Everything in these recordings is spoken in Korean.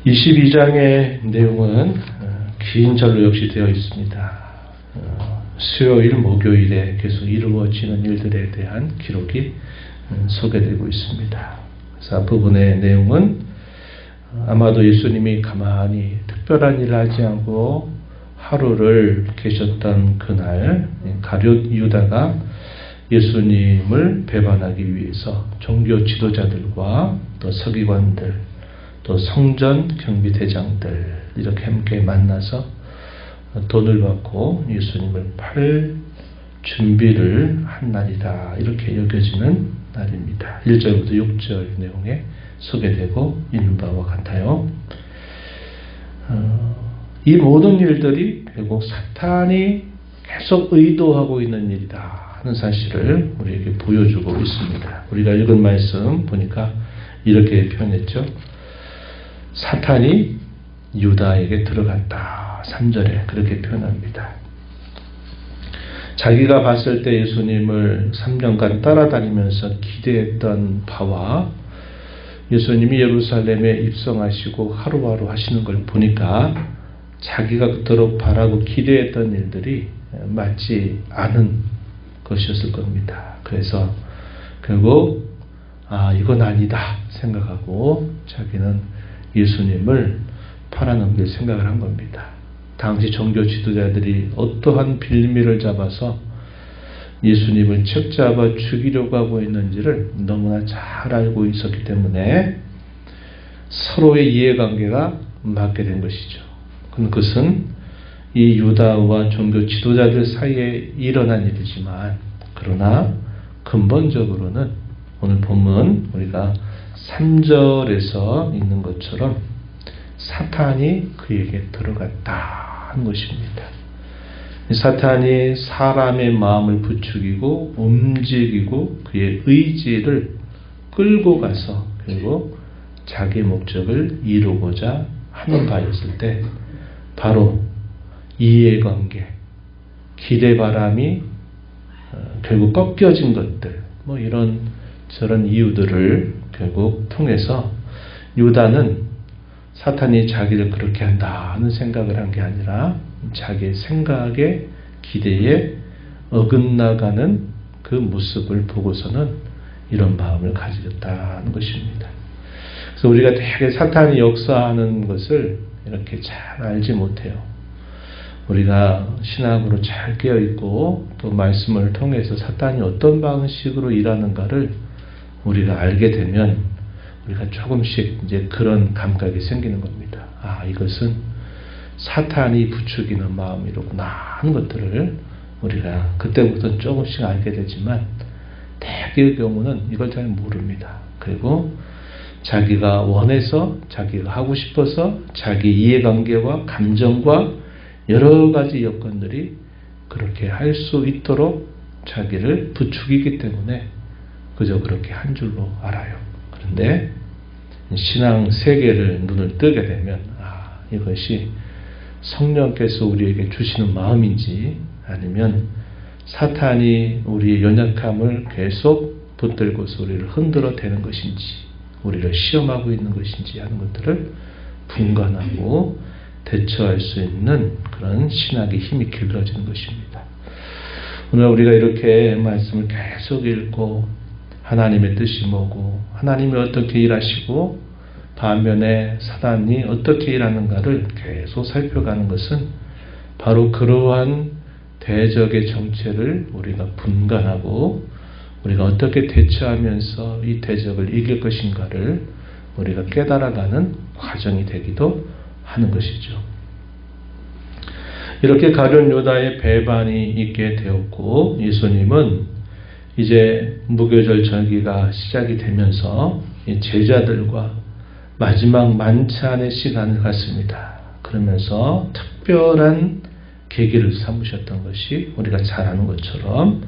22장의 내용은 긴 절로 역시 되어 있습니다. 수요일, 목요일에 계속 이루어지는 일들에 대한 기록이 소개되고 있습니다. 그래서 앞부분의 내용은 아마도 예수님이 가만히 특별한 일을 하지 않고 하루를 계셨던 그날 가룟 유다가 예수님을 배반하기 위해서 종교 지도자들과 또 서기관들 또 성전 경비대장들 이렇게 함께 만나서 돈을 받고 예수님을 팔 준비를 한 날이다 이렇게 여겨지는 날입니다. 1절부터 6절 내용에 소개되고 있는 바와 같아요. 이 모든 일들이 결국 사탄이 계속 의도하고 있는 일이다 하는 사실을 우리에게 보여주고 있습니다. 우리가 읽은 말씀 보니까 이렇게 표현했죠. 사탄이 유다에게 들어갔다. 3절에 그렇게 표현합니다. 자기가 봤을 때 예수님을 3년간 따라다니면서 기대했던 바와 예수님이 예루살렘에 입성하시고 하루하루 하시는 걸 보니까 자기가 그토록 바라고 기대했던 일들이 맞지 않은 것이었을 겁니다. 그래서 결국 이건 아니다 생각하고 자기는 예수님을 팔아넘길 생각을 한 겁니다. 당시 종교 지도자들이 어떠한 빌미를 잡아서 예수님을 책잡아 죽이려고 하고 있는지를 너무나 잘 알고 있었기 때문에 서로의 이해관계가 맞게 된 것이죠. 그것은 이 유다와 종교 지도자들 사이에 일어난 일이지만 그러나 근본적으로는 오늘 본문 우리가 3절에서 있는 것처럼 사탄이 그에게 들어갔다 한 것입니다. 사탄이 사람의 마음을 부추기고 움직이고 그의 의지를 끌고 가서 결국 자기 목적을 이루고자 하는 바였을 때 바로 이해관계, 기대바람이 결국 꺾여진 것들 이런 저런 이유들을 결국 통해서 유다는 사탄이 자기를 그렇게 한다 하는 생각을 한 게 아니라 자기의 생각에 기대에 어긋나가는 그 모습을 보고서는 이런 마음을 가지렸다는 것입니다. 그래서 우리가 되게 사탄이 역사하는 것을 이렇게 잘 알지 못해요. 우리가 신학으로 잘 깨어있고 또 말씀을 통해서 사탄이 어떤 방식으로 일하는가를 우리가 알게 되면 우리가 조금씩 이제 그런 감각이 생기는 겁니다. 이것은 사탄이 부추기는 마음이로구나 하는 것들을 우리가 그때부터 조금씩 알게 되지만 대개의 경우는 이걸 잘 모릅니다. 그리고 자기가 원해서 자기가 하고 싶어서 자기 이해관계와 감정과 여러 가지 여건들이 그렇게 할 수 있도록 자기를 부추기기 때문에 그저 그렇게 한 줄로 알아요. 그런데 신앙 세계를 눈을 뜨게 되면 이것이 성령께서 우리에게 주시는 마음인지 아니면 사탄이 우리의 연약함을 계속 붙들고서 우리를 흔들어 대는 것인지 우리를 시험하고 있는 것인지 하는 것들을 분간하고 대처할 수 있는 그런 신학의 힘이 길러지는 것입니다. 오늘 우리가 이렇게 말씀을 계속 읽고 하나님의 뜻이 뭐고 하나님이 어떻게 일하시고 반면에 사단이 어떻게 일하는가를 계속 살펴가는 것은 바로 그러한 대적의 정체를 우리가 분간하고 우리가 어떻게 대처하면서 이 대적을 이길 것인가를 우리가 깨달아가는 과정이 되기도 하는 것이죠. 이렇게 가룟 유다의 배반이 있게 되었고 예수님은 이제 무교절 절기가 시작이 되면서 제자들과 마지막 만찬의 시간을 갖습니다. 그러면서 특별한 계기를 삼으셨던 것이 우리가 잘 아는 것처럼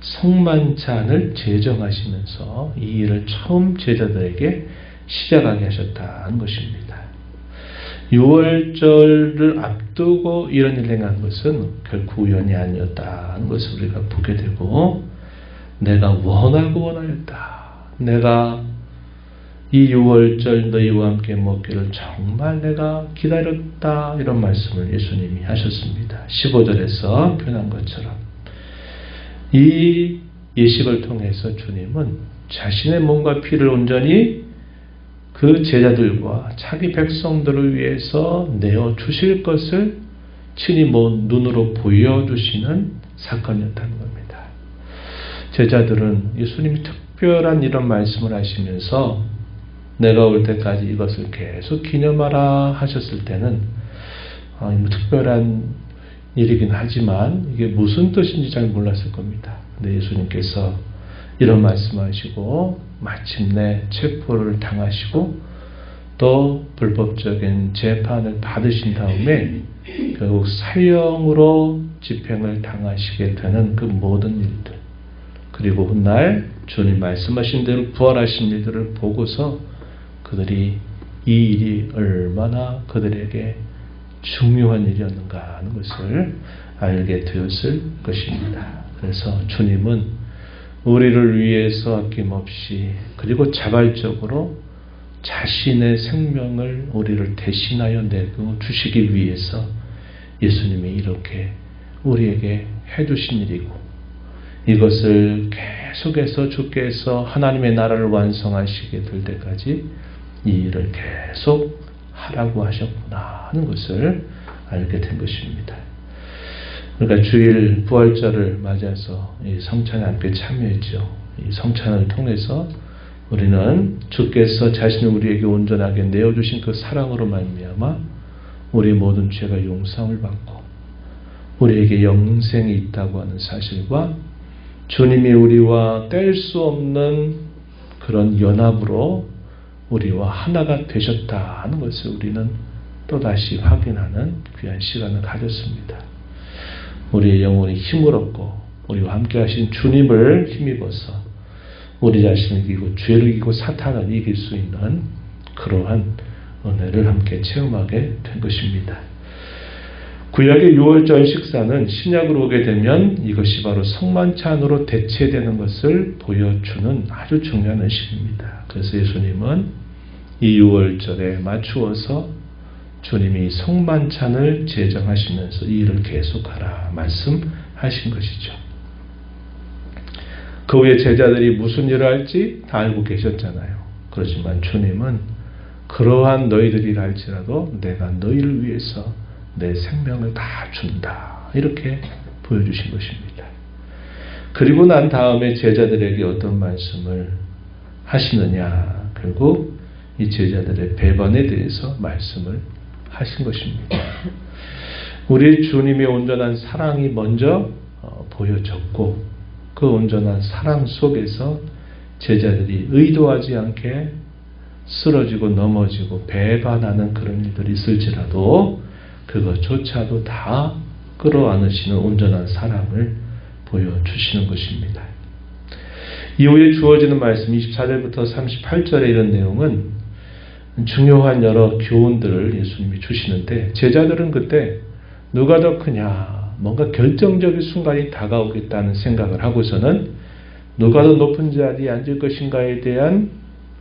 성만찬을 제정하시면서 이 일을 처음 제자들에게 시작하게 하셨다는 것입니다. 6월절을 앞두고 이런 일을 행한 것은 결코 우연이 아니었다는 것을 우리가 보게 되고 내가 원하고 원하였다. 내가 이 6월절 너희와 함께 먹기를 정말 내가 기다렸다. 이런 말씀을 예수님이 하셨습니다. 15절에서 표현한 것처럼 이 예식을 통해서 주님은 자신의 몸과 피를 온전히 그 제자들과 자기 백성들을 위해서 내어주실 것을 친히 눈으로 보여주시는 사건이었다는 겁니다. 제자들은 예수님이 특별한 이런 말씀을 하시면서 내가 올 때까지 이것을 계속 기념하라 하셨을 때는 특별한 일이긴 하지만 이게 무슨 뜻인지 잘 몰랐을 겁니다. 근데 예수님께서 이런 말씀하시고 마침내 체포를 당하시고 또 불법적인 재판을 받으신 다음에 결국 사형으로 집행을 당하시게 되는 그 모든 일들, 그리고 훗날 주님 말씀하신 대로 부활하신 일들을 보고서 그들이 이 일이 얼마나 그들에게 중요한 일이었는가 하는 것을 알게 되었을 것입니다. 그래서 주님은 우리를 위해서 아낌없이 그리고 자발적으로 자신의 생명을 우리를 대신하여 내주시기 위해서 예수님이 이렇게 우리에게 해주신 일이고, 이것을 계속해서 주께서 하나님의 나라를 완성하시게 될 때까지 이 일을 계속 하라고 하셨구나 하는 것을 알게 된 것입니다. 그러니까 주일 부활절을 맞아서 이 성찬에 함께 참여했죠. 이 성찬을 통해서 우리는 주께서 자신을 우리에게 온전하게 내어주신 그 사랑으로 말미암아 우리 모든 죄가 용서함을 받고 우리에게 영생이 있다고 하는 사실과 주님이 우리와 뗄 수 없는 그런 연합으로 우리와 하나가 되셨다 하는 것을 우리는 또다시 확인하는 귀한 시간을 가졌습니다. 우리의 영혼이 힘을 얻고 우리와 함께 하신 주님을 힘입어서 우리 자신을 이기고 죄를 이기고 사탄을 이길 수 있는 그러한 은혜를 함께 체험하게 된 것입니다. 구약의 6월절 식사는 신약으로 오게 되면 이것이 바로 성만찬으로 대체되는 것을 보여주는 아주 중요한 의식입니다. 그래서 예수님은 이 6월절에 맞추어서 주님이 성만찬을 제정하시면서 이 일을 계속하라 말씀하신 것이죠. 그 후에 제자들이 무슨 일을 할지 다 알고 계셨잖아요. 그렇지만 주님은 그러한 너희들이 할지라도 내가 너희를 위해서 내 생명을 다 준다 이렇게 보여주신 것입니다. 그리고 난 다음에 제자들에게 어떤 말씀을 하시느냐, 결국 이 제자들의 배반에 대해서 말씀을 하신 것입니다. 우리 주님의 온전한 사랑이 먼저 보여졌고 그 온전한 사랑 속에서 제자들이 의도하지 않게 쓰러지고 넘어지고 배반하는 그런 일들이 있을지라도 그것조차도 다 끌어안으시는 온전한 사랑을 보여주시는 것입니다. 이후에 주어지는 말씀 24절부터 38절의 이런 내용은 중요한 여러 교훈들을 예수님이 주시는데 제자들은 그때 누가 더 크냐, 뭔가 결정적인 순간이 다가오겠다는 생각을 하고서는 누가 더 높은 자리에 앉을 것인가에 대한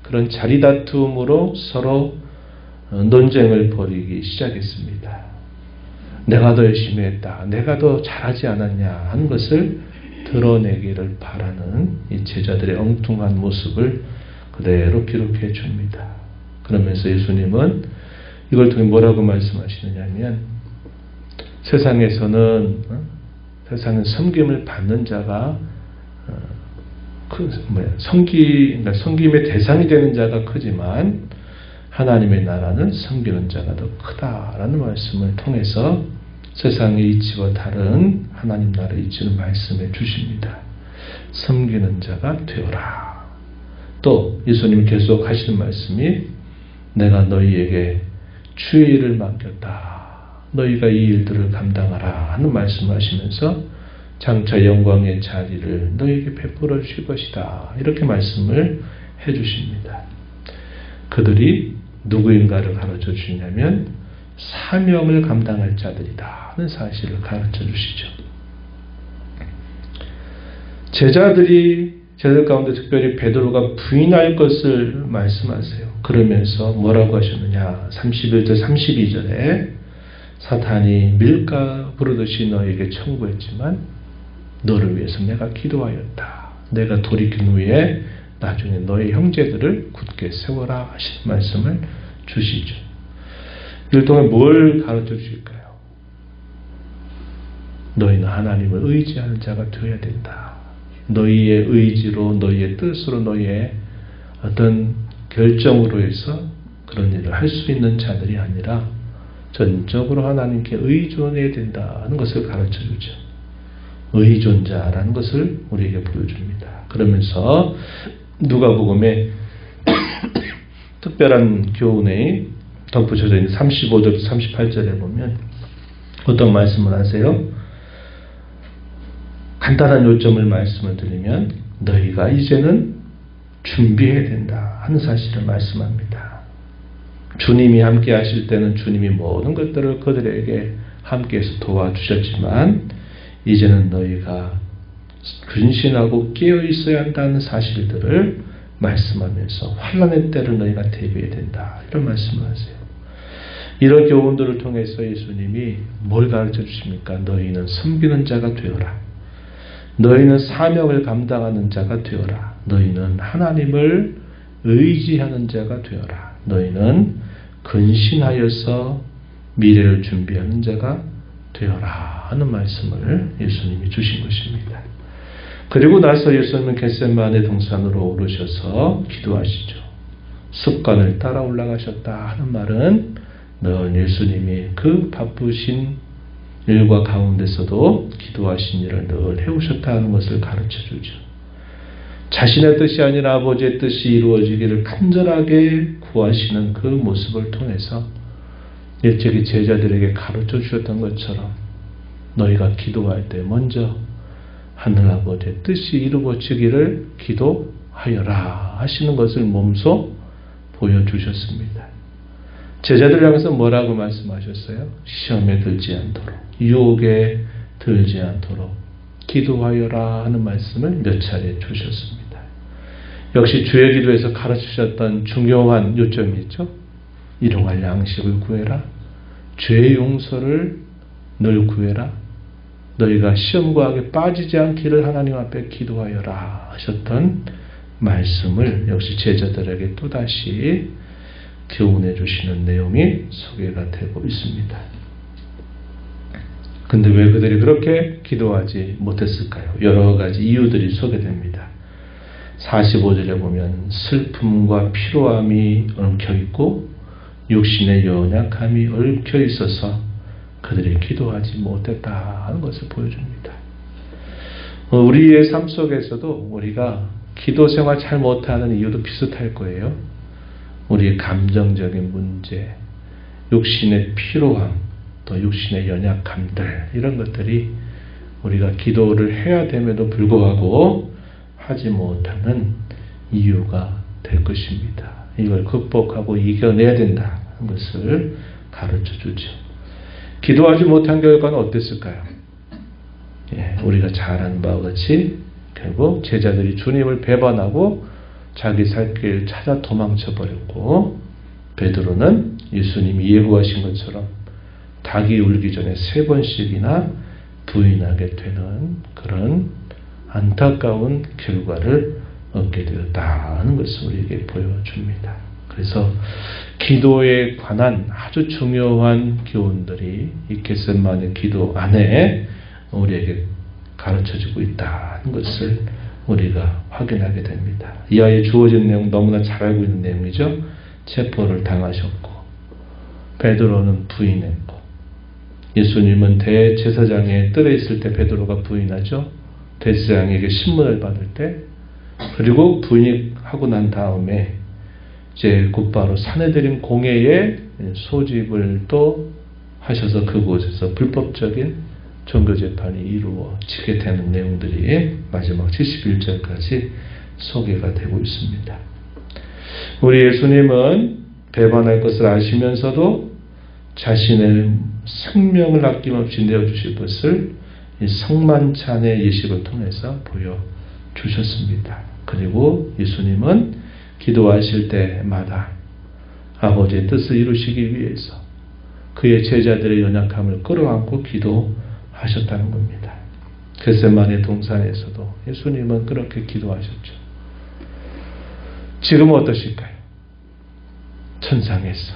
그런 자리 다툼으로 서로 논쟁을 벌이기 시작했습니다. 내가 더 열심히 했다, 내가 더 잘하지 않았냐 하는 것을 드러내기를 바라는 이 제자들의 엉뚱한 모습을 그대로 기록해 줍니다. 그러면서 예수님은 이걸 통해 뭐라고 말씀하시느냐 하면 세상에서는 섬김을 받는 자가 섬김의 대상이 되는 자가 크지만 하나님의 나라는 섬기는 자가 더 크다라는 말씀을 통해서 세상의 이치와 다른 하나님 나라의 이치를 말씀해 주십니다. 섬기는 자가 되어라. 또 예수님이 계속 하시는 말씀이 내가 너희에게 주의 일을 맡겼다. 너희가 이 일들을 감당하라 하는 말씀을 하시면서 장차 영광의 자리를 너희에게 베풀어 주실 것이다. 이렇게 말씀을 해 주십니다. 그들이 누구인가를 가르쳐 주시냐면 사명을 감당할 자들이다 하는 사실을 가르쳐 주시죠. 제자들이 제자들 가운데 특별히 베드로가 부인할 것을 말씀하세요. 그러면서 뭐라고 하셨느냐. 31절 32절에 사탄이 밀가 부르듯이 너에게 청구했지만 너를 위해서 내가 기도하였다. 내가 돌이킨 후에 나중에 너의 형제들을 굳게 세워라 하시는 말씀을 주시죠. 이를 통해 뭘 가르쳐 주실까요? 너희는 하나님을 의지하는 자가 되어야 된다. 너희의 의지로, 너희의 뜻으로, 너희의 어떤 결정으로 해서 그런 일을 할 수 있는 자들이 아니라 전적으로 하나님께 의존해야 된다는 것을 가르쳐 주죠. 의존자라는 것을 우리에게 보여줍니다. 그러면서 누가복음에 특별한 교훈에 덧붙여져 있는 35절 38절에 보면 어떤 말씀을 하세요? 간단한 요점을 말씀을 드리면 너희가 이제는 준비해야 된다 하는 사실을 말씀합니다. 주님이 함께 하실 때는 주님이 모든 것들을 그들에게 함께해서 도와주셨지만 이제는 너희가 근신하고 깨어 있어야 한다는 사실들을 말씀하면서 환난의 때를 너희가 대비해야 된다 이런 말씀을 하세요. 이런 교훈들을 통해서 예수님이 뭘 가르쳐 주십니까? 너희는 섬기는 자가 되어라. 너희는 사명을 감당하는 자가 되어라. 너희는 하나님을 의지하는 자가 되어라. 너희는 근신하여서 미래를 준비하는 자가 되어라 하는 말씀을 예수님이 주신 것입니다. 그리고 나서 예수님은 겟세마네 동산으로 오르셔서 기도하시죠. 습관을 따라 올라가셨다 하는 말은 늘 예수님이 그 바쁘신 일과 가운데서도 기도하신 일을 늘 해오셨다는 것을 가르쳐주죠. 자신의 뜻이 아니라 아버지의 뜻이 이루어지기를 간절하게 구하시는 그 모습을 통해서 일찍이 제자들에게 가르쳐 주셨던 것처럼 너희가 기도할 때 먼저 하늘 아버지의 뜻이 이루어지기를 기도하여라 하시는 것을 몸소 보여주셨습니다. 제자들 향해서 뭐라고 말씀하셨어요? 시험에 들지 않도록, 유혹에 들지 않도록 기도하여라 하는 말씀을 몇 차례 주셨습니다. 역시 주의 기도에서 가르치셨던 중요한 요점이 있죠. 일용할 양식을 구해라. 죄의 용서를 늘 구해라. 너희가 시험과 악에 빠지지 않기를 하나님 앞에 기도하여라 하셨던 말씀을 역시 제자들에게 또다시 교훈해 주시는 내용이 소개가 되고 있습니다. 근데 왜 그들이 그렇게 기도하지 못했을까요? 여러 가지 이유들이 소개됩니다. 45절에 보면 슬픔과 피로함이 얽혀 있고 육신의 연약함이 얽혀 있어서 그들이 기도하지 못했다는 것을 보여줍니다. 우리의 삶 속에서도 우리가 기도 생활 잘 못하는 이유도 비슷할 거예요. 우리의 감정적인 문제, 육신의 피로함, 또 육신의 연약함들 이런 것들이 우리가 기도를 해야 됨에도 불구하고 하지 못하는 이유가 될 것입니다. 이걸 극복하고 이겨내야 된다는 것을 가르쳐주죠. 기도하지 못한 결과는 어땠을까요? 우리가 잘 아는 바와 같이 결국 제자들이 주님을 배반하고 자기 살 길 찾아 도망쳐 버렸고 베드로는 예수님이 예고하신 것처럼 닭이 울기 전에 3번씩이나 부인하게 되는 그런 안타까운 결과를 얻게 되었다는 것을 우리에게 보여줍니다. 그래서 기도에 관한 아주 중요한 교훈들이 이 겟세마네 기도 안에 우리에게 가르쳐지고 있다는 것을 우리가 확인하게 됩니다. 이 아이에 주어진 내용 너무나 잘 알고 있는 내용이죠. 체포를 당하셨고 베드로는 부인했고 예수님은 대제사장의 뜰에 있을 때 베드로가 부인하죠. 대제사장에게 신문을 받을 때 그리고 부인하고 난 다음에 이제 곧바로 산헤드린 공회에 소집을 또 하셔서 그곳에서 불법적인 종교재판이 이루어지게 되는 내용들이 마지막 71절까지 소개가 되고 있습니다. 우리 예수님은 배반할 것을 아시면서도 자신의 생명을 아낌없이 내어주실 것을 이 성만찬의 예식을 통해서 주셨습니다. 그리고 예수님은 기도하실 때마다 아버지의 뜻을 이루시기 위해서 그의 제자들의 연약함을 끌어안고 기도하셨다는 겁니다. 겟세마네 동산에서도 예수님은 그렇게 기도하셨죠. 지금은 어떠실까요? 천상에서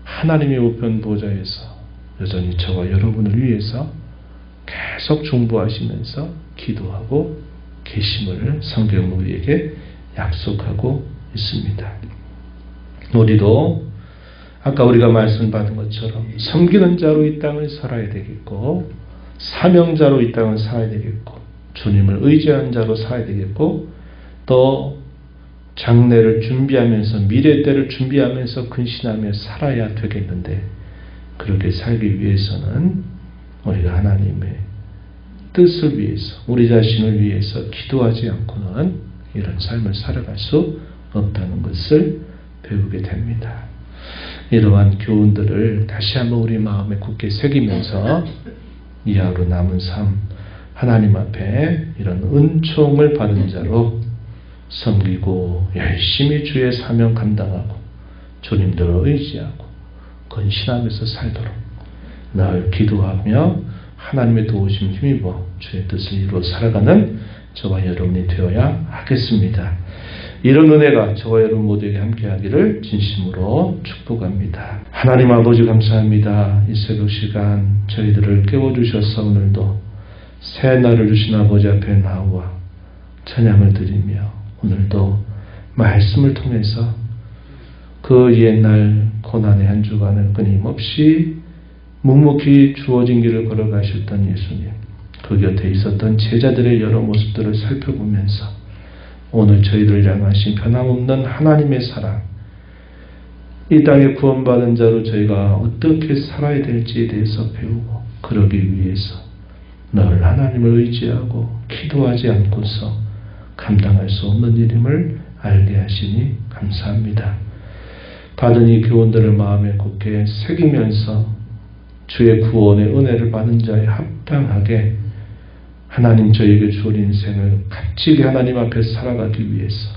하나님의 우편 보좌에서 여전히 저와 여러분을 위해서 계속 중보하시면서 기도하고 계심을 성경은 우리에게 약속하고 있습니다. 우리도 아까 우리가 말씀받은 것처럼 섬기는 자로 이 땅을 살아야 되겠고 사명자로 이 땅을 살아야 되겠고 주님을 의지한 자로 살아야 되겠고 또 장래를 준비하면서 미래 때를 준비하면서 근신하며 살아야 되겠는데 그렇게 살기 위해서는 우리가 하나님의 뜻을 위해서 우리 자신을 위해서 기도하지 않고는 이런 삶을 살아갈 수 없다는 것을 배우게 됩니다. 이러한 교훈들을 다시 한번 우리 마음에 굳게 새기면서 이 하루 남은 삶 하나님 앞에 이런 은총을 받은 자로 섬기고 열심히 주의 사명 감당하고 주님들을 의지하고 근신하면서 살도록 늘 기도하며 하나님의 도우심 힘입어 주의 뜻을 이루어 살아가는 저와 여러분이 되어야 하겠습니다. 이런 은혜가 저와 여러분 모두에게 함께하기를 진심으로 축복합니다. 하나님 아버지 감사합니다. 이 새벽 시간 저희들을 깨워주셔서 오늘도 새 날을 주신 아버지 앞에 나와 찬양을 드리며 오늘도 말씀을 통해서 그 옛날 고난의 한 주간을 끊임없이 묵묵히 주어진 길을 걸어가셨던 예수님, 그 곁에 있었던 제자들의 여러 모습들을 살펴보면서 오늘 저희들을 향하신 변함없는 하나님의 사랑, 이 땅에 구원받은 자로 저희가 어떻게 살아야 될지에 대해서 배우고 그러기 위해서 늘 하나님을 의지하고 기도하지 않고서 감당할 수 없는 일임을 알게 하시니 감사합니다. 받은 이 교훈들을 마음에 굳게 새기면서 주의 구원의 은혜를 받은 자에 합당하게 하나님 저에게 주신 인생을 값지게 하나님 앞에 살아가기 위해서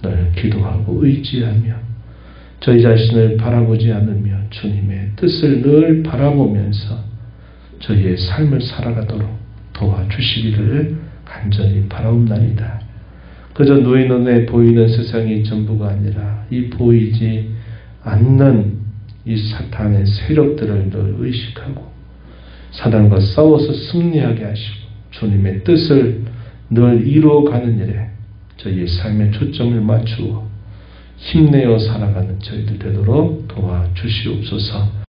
늘 기도하고 의지하며 저희 자신을 바라보지 않으며 주님의 뜻을 늘 바라보면서 저희의 삶을 살아가도록 도와주시기를 간절히 바라옵나이다. 그저 너희 눈에 보이는 세상이 전부가 아니라 이 보이지 않는 이 사탄의 세력들을 늘 의식하고 사단과 싸워서 승리하게 하시고 주님의 뜻을 늘 이루어가는 일에 저희의 삶의 초점을 맞추어 힘내어 살아가는 저희들 되도록 도와주시옵소서.